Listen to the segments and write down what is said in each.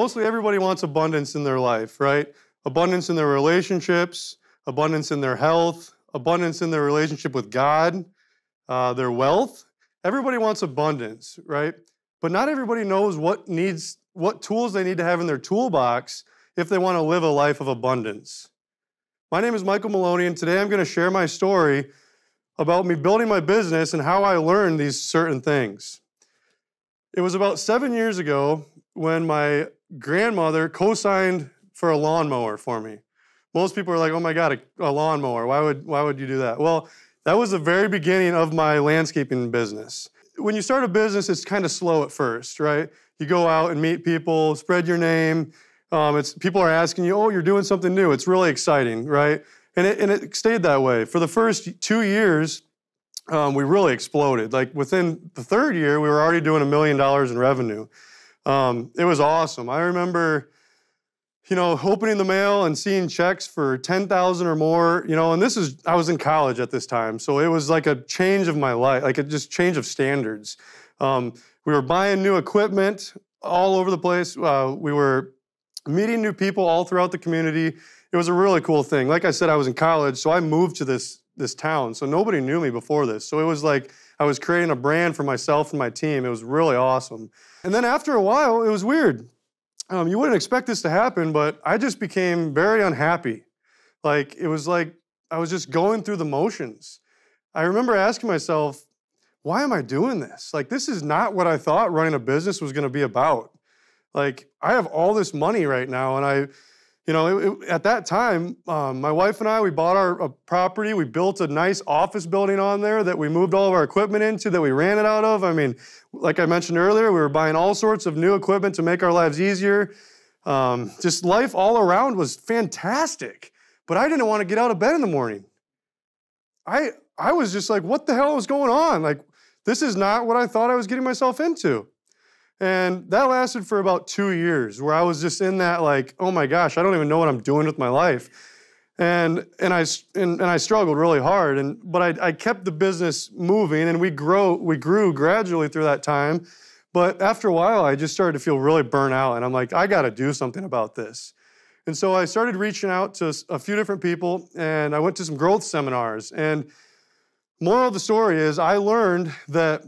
Mostly everybody wants abundance in their life, right? Abundance in their relationships, abundance in their health, abundance in their relationship with God, their wealth. Everybody wants abundance, right? But not everybody knows what tools they need to have in their toolbox if they want to live a life of abundance. My name is Michael Maloney, and today I'm going to share my story about me building my business and how I learned these certain things. It was about 7 years ago when my grandmother co-signed for a lawnmower for me. Most people are like, oh my God, a lawnmower. Why would you do that? Well, that was the very beginning of my landscaping business. When you start a business, it's kind of slow at first, right? You go out and meet people, spread your name. People are asking you, oh, you're doing something new. It's really exciting, right? And it stayed that way. For the first 2 years, we really exploded. Like within the third year, we were already doing $1 million in revenue. It was awesome. I remember, opening the mail and seeing checks for $10,000 or more, and I was in college at this time. So it was like a change of my life, like a just change of standards. We were buying new equipment all over the place. We were meeting new people all throughout the community. It was a really cool thing. Like I said, I was in college, so I moved to this town. So nobody knew me before this. So it was like I was creating a brand for myself and my team. It was really awesome. And then after a while, it was weird. You wouldn't expect this to happen, but I just became very unhappy. It was like I was just going through the motions. I remember asking myself, why am I doing this? This is not what I thought running a business was going to be about. I have all this money right now, and at that time, my wife and I, we bought a property. We built a nice office building on there that we moved all of our equipment into, that we ran it out of. I mean, like I mentioned earlier, we were buying all sorts of new equipment to make our lives easier. Just life all around was fantastic, but I didn't want to get out of bed in the morning. I was just like, what the hell is going on? This is not what I thought I was getting myself into. And that lasted for about 2 years, where I was just in that oh my gosh, I don't even know what I'm doing with my life. And I struggled really hard. But I kept the business moving, and we grew gradually through that time. But after a while, I just started to feel really burnt out, and I'm like, I got to do something about this. And so I started reaching out to a few different people, and I went to some growth seminars. And moral of the story is, I learned that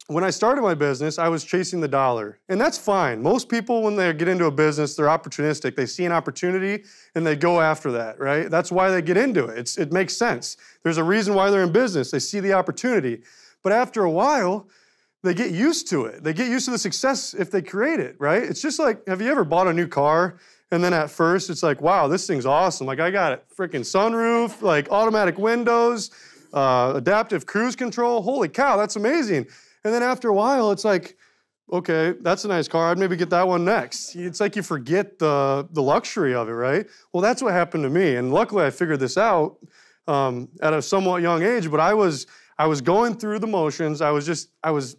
when I started my business, I was chasing the dollar. And that's fine. Most people, when they get into a business, they're opportunistic. They see an opportunity and they go after that, right? That's why they get into it. It makes sense. There's a reason why they're in business. They see the opportunity. But after a while, they get used to it. They get used to the success if they create it, right? It's just like, have you ever bought a new car? And then at first, it's like, wow, this thing's awesome. I got a freaking sunroof, automatic windows, adaptive cruise control. Holy cow, that's amazing. And then after a while, it's like, okay, that's a nice car. I'd maybe get that one next. It's like you forget the luxury of it, right? Well, that's what happened to me. And luckily, I figured this out at a somewhat young age. But I was going through the motions. I was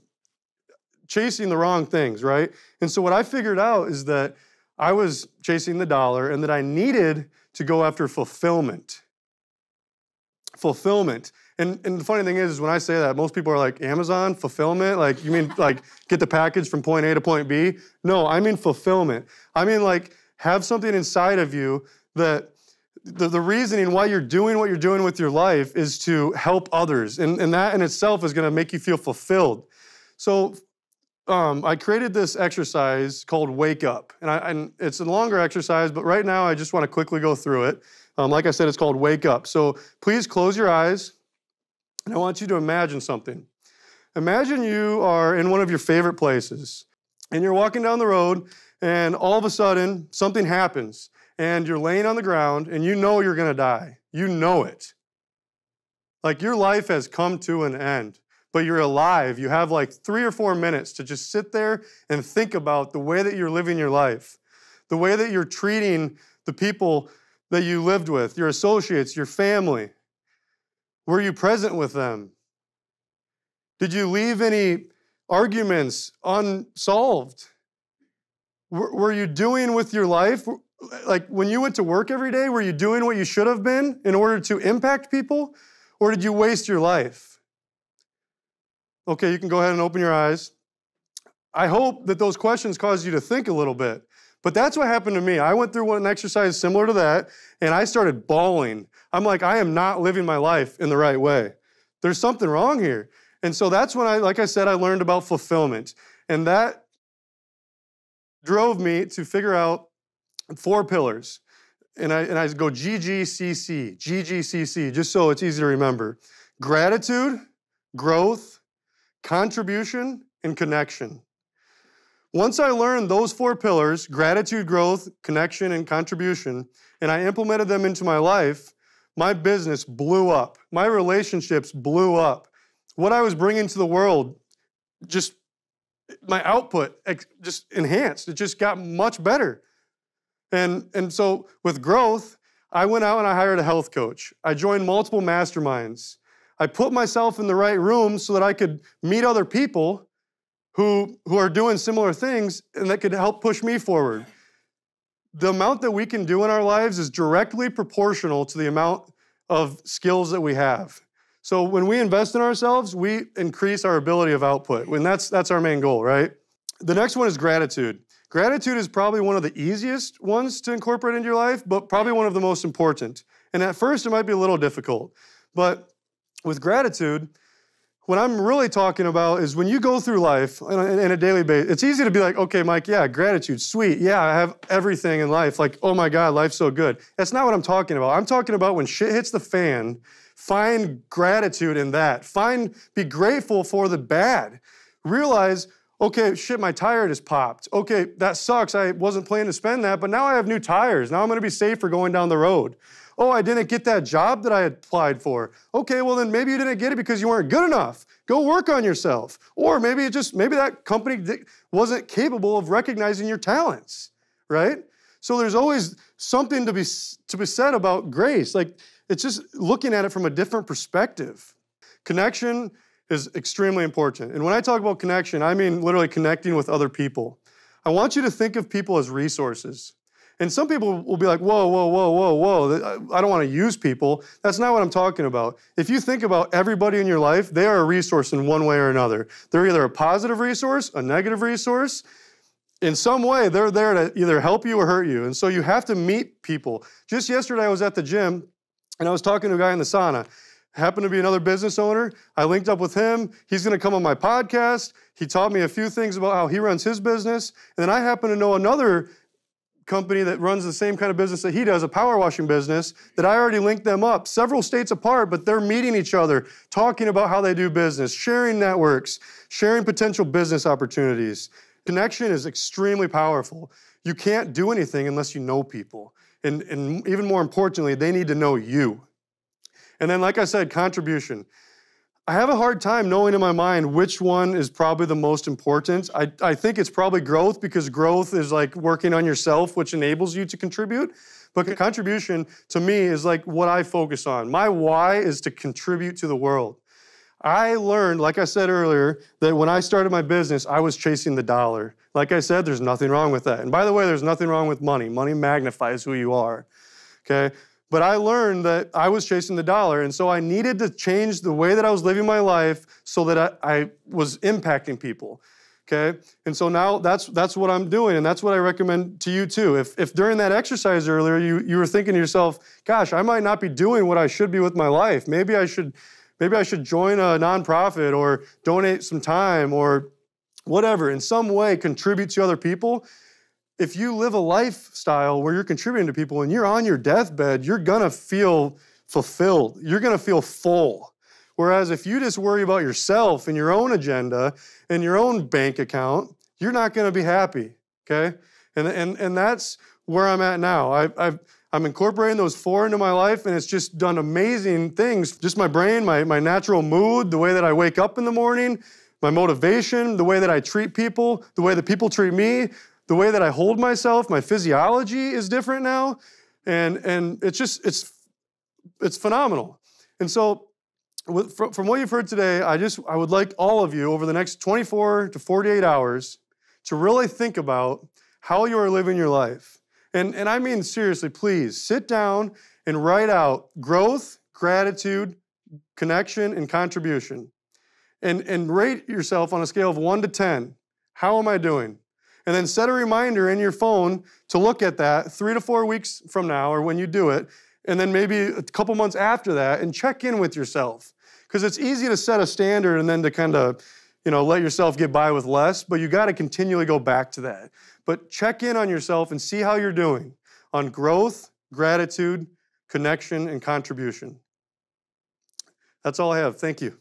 chasing the wrong things, right? And so what I figured out is that I was chasing the dollar, and that I needed to go after fulfillment. Fulfillment. And the funny thing is when I say that, most people are like, Amazon, fulfillment? You mean get the package from point A to point B? No, I mean fulfillment. I mean have something inside of you that the reasoning why you're doing what you're doing with your life is to help others. And that in itself is going to make you feel fulfilled. So I created this exercise called Wake Up. And it's a longer exercise, but right now I just want to quickly go through it. Like I said, it's called Wake Up. So please close your eyes. And I want you to imagine something. Imagine you are in one of your favorite places, and you're walking down the road, and all of a sudden, something happens, and you're laying on the ground, and you know you're going to die. You know it. Your life has come to an end, but you're alive. You have 3 or 4 minutes to just sit there and think about the way that you're living your life, the way that you're treating the people that you lived with, your associates, your family. Were you present with them? Did you leave any arguments unsolved? Were you doing with your life? When you went to work every day, were you doing what you should have been in order to impact people? Or did you waste your life? Okay, you can go ahead and open your eyes. I hope that those questions cause you to think a little bit. But that's what happened to me. I went through an exercise similar to that, and I started bawling. I'm like, I am not living my life in the right way. There's something wrong here. And so that's when like I said, I learned about fulfillment. And that drove me to figure out 4 pillars. And I go GGCC, just so it's easy to remember. Gratitude, growth, contribution, and connection. Once I learned those 4 pillars, gratitude, growth, connection, and contribution, and I implemented them into my life, my business blew up. My relationships blew up. What I was bringing to the world, just my output just enhanced. It just got much better. And so with growth, I went out and I hired a health coach. I joined multiple masterminds. I put myself in the right room so that I could meet other people who are doing similar things and that could help push me forward. The amount that we can do in our lives is directly proportional to the amount of skills that we have. So when we invest in ourselves, we increase our ability of output. And that's our main goal, right? The next one is gratitude. Gratitude is probably one of the easiest ones to incorporate into your life, but probably one of the most important. And at first, it might be a little difficult. But with gratitude, what I'm really talking about is when you go through life on a daily basis, it's easy to be like, okay, Mike, yeah, gratitude, sweet. Yeah, I have everything in life. Like, oh my God, life's so good. That's not what I'm talking about. I'm talking about when shit hits the fan, find gratitude in that. Be grateful for the bad. Realize, okay, shit, my tire just popped. Okay, that sucks. I wasn't planning to spend that, but now I have new tires. Now I'm going to be safer going down the road. Oh, I didn't get that job that I had applied for. Okay, well then maybe you didn't get it because you weren't good enough. Go work on yourself. Or maybe that company wasn't capable of recognizing your talents, right? So there's always something to be said about grace. Like, it's just looking at it from a different perspective. Connection is extremely important. And when I talk about connection, I mean literally connecting with other people. I want you to think of people as resources. And some people will be like, whoa, whoa, whoa, whoa, whoa, I don't want to use people. That's not what I'm talking about. If you think about everybody in your life, they are a resource in one way or another. They're either a positive resource, a negative resource. In some way, they're there to either help you or hurt you. And so you have to meet people. Just yesterday, I was at the gym, and I was talking to a guy in the sauna. Happened to be another business owner. I linked up with him. He's going to come on my podcast. He taught me a few things about how he runs his business. And then I happen to know another company that runs the same kind of business that he does, a power washing business, that I already linked them up, several states apart, but they're meeting each other, talking about how they do business, sharing networks, sharing potential business opportunities. Connection is extremely powerful. You can't do anything unless you know people. And even more importantly, they need to know you. And then, like I said, contribution. I have a hard time knowing in my mind which one is probably the most important. I think it's probably growth, because growth is like working on yourself, which enables you to contribute. But contribution, to me, is like what I focus on. My why is to contribute to the world. I learned, like I said earlier, that when I started my business, I was chasing the dollar. Like I said, there's nothing wrong with that. And by the way, there's nothing wrong with money. Money magnifies who you are, okay? But I learned that I was chasing the dollar, and so I needed to change the way that I was living my life so that I was impacting people, okay? And so now that's what I'm doing, and that's what I recommend to you too. If during that exercise earlier you were thinking to yourself, gosh, I might not be doing what I should be with my life. Maybe I should join a nonprofit or donate some time or whatever, in some way contribute to other people. If you live a lifestyle where you're contributing to people and you're on your deathbed, you're gonna feel fulfilled. You're gonna feel full. Whereas if you just worry about yourself and your own agenda and your own bank account, you're not gonna be happy, okay? And that's where I'm at now. I'm incorporating those 4 into my life, and it's just done amazing things. Just my brain, my natural mood, the way that I wake up in the morning, my motivation, the way that I treat people, the way that people treat me, the way that I hold myself, my physiology is different now, and it's phenomenal. And so, from what you've heard today, I would like all of you over the next 24 to 48 hours to really think about how you are living your life. And I mean seriously, please sit down and write out growth, gratitude, connection, and contribution, and rate yourself on a scale of 1 to 10. How am I doing? And then set a reminder in your phone to look at that 3 to 4 weeks from now or when you do it, and then maybe a couple months after that and check in with yourself. Because it's easy to set a standard and then to kind of, let yourself get by with less, but you got to continually go back to that. But check in on yourself and see how you're doing on growth, gratitude, connection, and contribution. That's all I have. Thank you.